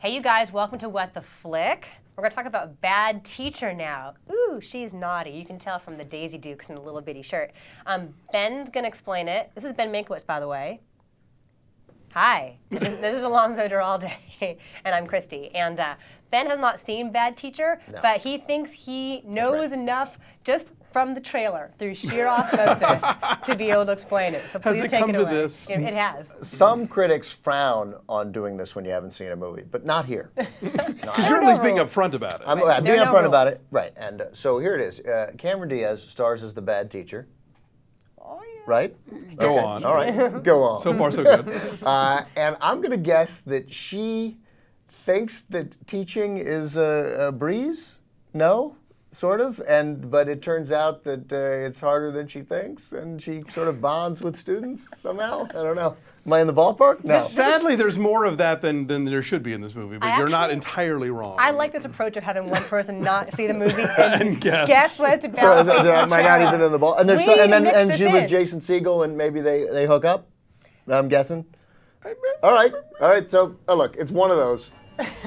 Hey, you guys, welcome to What the Flick. We're going to talk about Bad Teacher now. Ooh, she's naughty. You can tell from the Daisy Dukes and the little bitty shirt. Ben's going to explain it. This is Ben Mankiewicz, by the way. Hi. This is Alonso Duralde, and I'm Christy. And Ben has not seen Bad Teacher, but he thinks he knows enough just from the trailer through sheer osmosis to be able to explain it. So please take it away. This? It has. Some critics frown on doing this when you haven't seen a movie, but not here. Because you're at least being upfront about it. I'm being upfront about it, right. And so here it is. Cameron Diaz stars as the bad teacher. Oh, yeah. Right? Go on. All right, go on. So far, so good. And I'm going to guess that she thinks that teaching is a breeze? No? Sort of, but it turns out that it's harder than she thinks, and she sort of bonds with students somehow. I don't know. Am I in the ballpark? No. Sadly, there's more of that than there should be in this movie, but you're not entirely wrong. I like this approach of having one person not see the movie and guess what it's about. So am I not even in the ball? And there's and she with Jason Segel, and maybe they hook up. I'm guessing. All right. So look, it's one of those.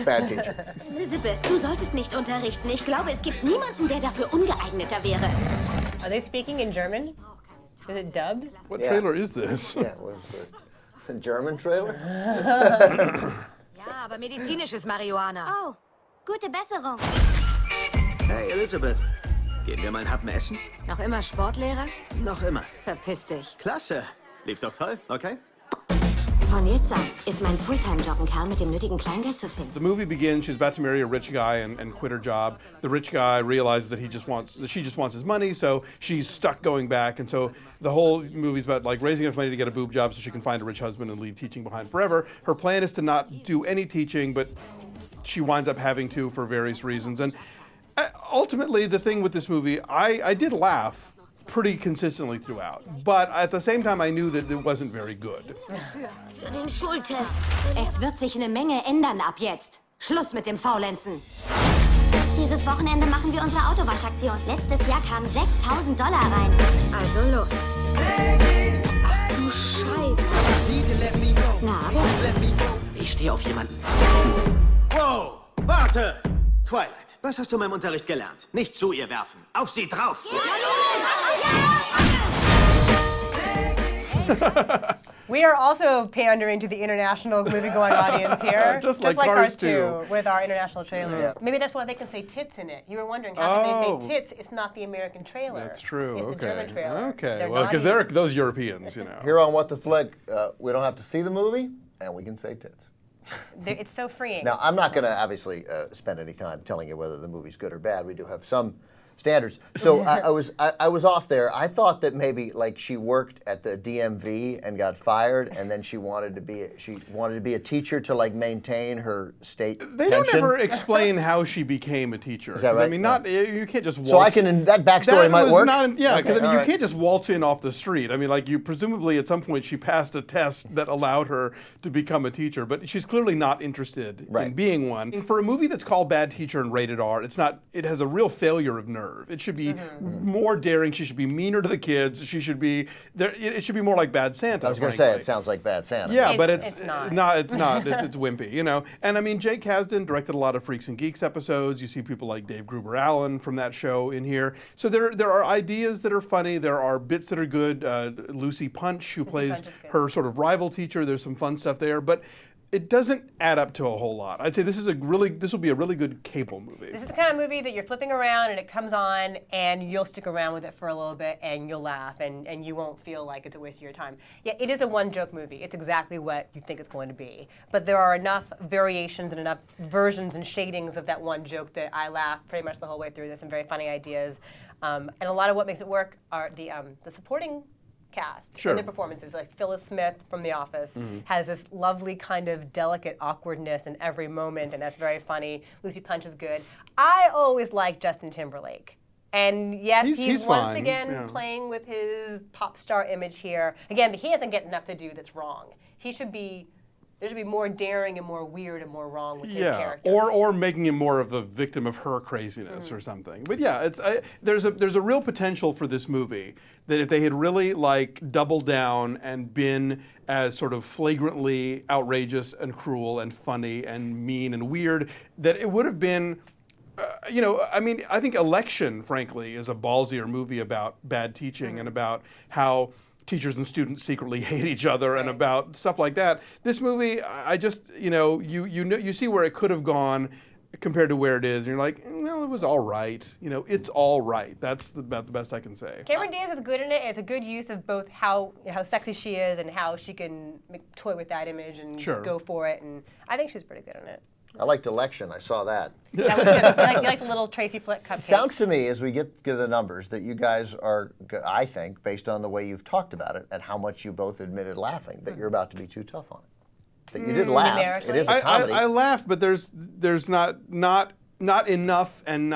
Bad teacher. Elizabeth, du solltest nicht unterrichten. Ich glaube, es gibt niemanden, der dafür ungeeigneter wäre. Are they speaking in German? Is it dubbed? What trailer is this? Yeah, what's the German trailer? Ja, aber medizinisches Marihuana. Oh, gute Besserung. Hey, Elizabeth. Gehen wir mal einen Happen essen? Noch immer Sportlehrer? Noch immer. Verpiss dich. Klasse. Lief doch toll, okay? Von jetzt an ist mein Fulltime-Job, einen Kerl mit dem nötigen Kleingeld zu finden. The movie begins, she's about to marry a rich guy and quit her job. The rich guy realizes that she just wants his money, so she's stuck going back. And so the whole movie's about like raising enough money to get a boob job so she can find a rich husband and leave teaching behind forever. Her plan is to not do any teaching, but she winds up having to for various reasons. And ultimately, the thing with this movie, I did laugh pretty consistently throughout. But at the same time, I knew that it wasn't very good. Für den Schultest. Es wird sich eine Menge ändern ab jetzt. Schluss mit dem Faulenzen. Dieses Wochenende machen wir unsere Autowaschaktion. Letztes Jahr kamen $6.000 rein. Also los. Ach du Scheiße. Na, aber Ich stehe auf jemanden. Wow, warte! Twilight, was hast du in meinem Unterricht gelernt? Nicht zu ihr werfen. Auf sie drauf! We are also pandering to the international movie-going audience here. Just like Cars 2. With our international trailer. Yeah. Maybe that's why they can say tits in it. You were wondering, how can they say tits? It's not the American trailer. That's true. It's the German trailer. Okay, well, because they're those Europeans, you know. Here on What the Flick, we don't have to see the movie, and we can say tits. It's so freeing. Now, I'm not going to obviously spend any time telling you whether the movie's good or bad. We do have some standards. So I was off there. I thought that maybe like she worked at the DMV and got fired, and then she wanted to be a teacher to like maintain her state They pension. don't ever explain how she became a teacher. Is that right? I mean, you can't just waltz. So I can, that backstory might work? Because you can't just waltz in off the street. I mean, like presumably at some point she passed a test that allowed her to become a teacher, but she's clearly not interested in being one. And for a movie that's called Bad Teacher and rated R, it has a real failure of nerve. It should be more daring. She should be meaner to the kids. She should be there. It should be more like Bad Santa. I was going to say it sounds like Bad Santa. Yeah, but it's not. It's not. It's wimpy, you know. And I mean, Jake Kasdan directed a lot of Freaks and Geeks episodes. You see people like Dave Gruber-Allen from that show in here. So there are ideas that are funny. There are bits that are good. Lucy Punch, who plays her sort of rival teacher. There's some fun stuff there, but it doesn't add up to a whole lot. I'd say this will be a really good cable movie. This is the kind of movie that you're flipping around and it comes on and you'll stick around with it for a little bit and you'll laugh and you won't feel like it's a waste of your time. Yeah, it is a one-joke movie. It's exactly what you think it's going to be. But there are enough variations and enough versions and shadings of that one joke that I laugh pretty much the whole way through. There's some very funny ideas. And a lot of what makes it work are the supporting cast and the performances. Like Phyllis Smith from The Office has this lovely kind of delicate awkwardness in every moment, and that's very funny. Lucy Punch is good. I always like Justin Timberlake. And yes, he's once again playing with his pop star image here. Again, he doesn't get enough to do that's wrong. He should be there should be more daring and more weird and more wrong with his Yeah, character. or making him more of a victim of her craziness or something. But yeah, there's a real potential for this movie that if they had really like doubled down and been as sort of flagrantly outrageous and cruel and funny and mean and weird, that it would have been. I mean, I think Election, frankly, is a ballsier movie about bad teaching and about how teachers and students secretly hate each other and about stuff like that. This movie, I just, you see where it could have gone compared to where it is, and you're like, well, it was all right. It's all right. That's about the best I can say. Cameron Diaz is good in it. It's a good use of both how sexy she is and how she can toy with that image and just go for it. And I think she's pretty good in it. I liked Election. I saw that. That was good. You like the little Tracy Flick cupcakes. Sounds to me, as we get to the numbers, that you guys are, I think, based on the way you've talked about it and how much you both admitted laughing, that you're about to be too tough on it. That you did laugh. It is a comedy. I laughed, but there's not enough and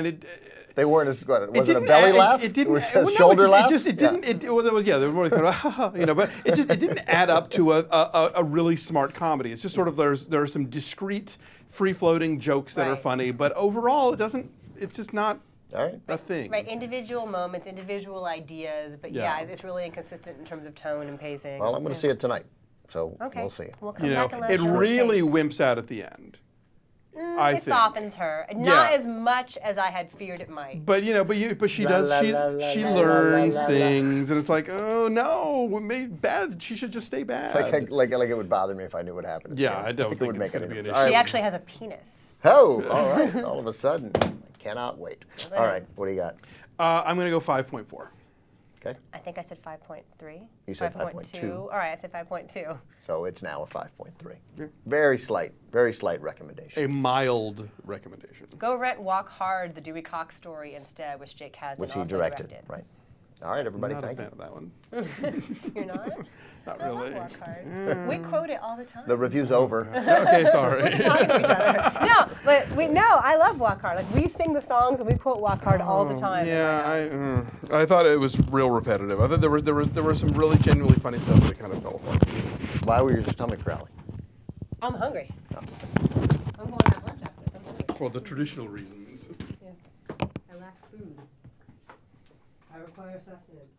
it. They weren't as good. Was it a belly laugh? It didn't. Was it a shoulder laugh? It didn't. There was more kind of, but it didn't add up to a really smart comedy. It's just sort of there are some discrete, free-floating jokes that are funny, but overall it doesn't. It's just not a thing. Right, individual moments, individual ideas, but it's really inconsistent in terms of tone and pacing. Well, I'm going to see it tonight, so we'll see. We'll come back and let it us know. really wimps out at the end. I think. Softens her, not as much as I had feared it might. But she does. She learns things, and it's like, oh no, bad. She should just stay bad. Like it would bother me if I knew what happened. Yeah, I don't think it would it's make going to be an issue. issue. She actually has a penis. Oh, all right. All of a sudden, I cannot wait. All right, what do you got? I'm going to go 5.4. Okay. I think I said 5.3. You said 5.2. All right, I said 5.2. So it's now a 5.3. Yeah. Very slight recommendation. A mild recommendation. Go rent Walk Hard, the Dewey Cox story instead, which Jake Kasdan Which he also directed. Right. All right, everybody, I'm not thank a you. fan of that one. You're not? Not I really. love Walk Hard. We quote it all the time. The review's over. Okay, sorry. Talking to each other. No, but I love Walk Hard. Like, we sing the songs and we quote Walk Hard all the time. Yeah, I thought it was real repetitive. I thought there were some really genuinely funny stuff that kind of fell apart. Why were your stomach growling? I'm hungry. I'm going to have lunch after this. I'm hungry. For the traditional reasons. Yeah. I lack food. I require sustenance.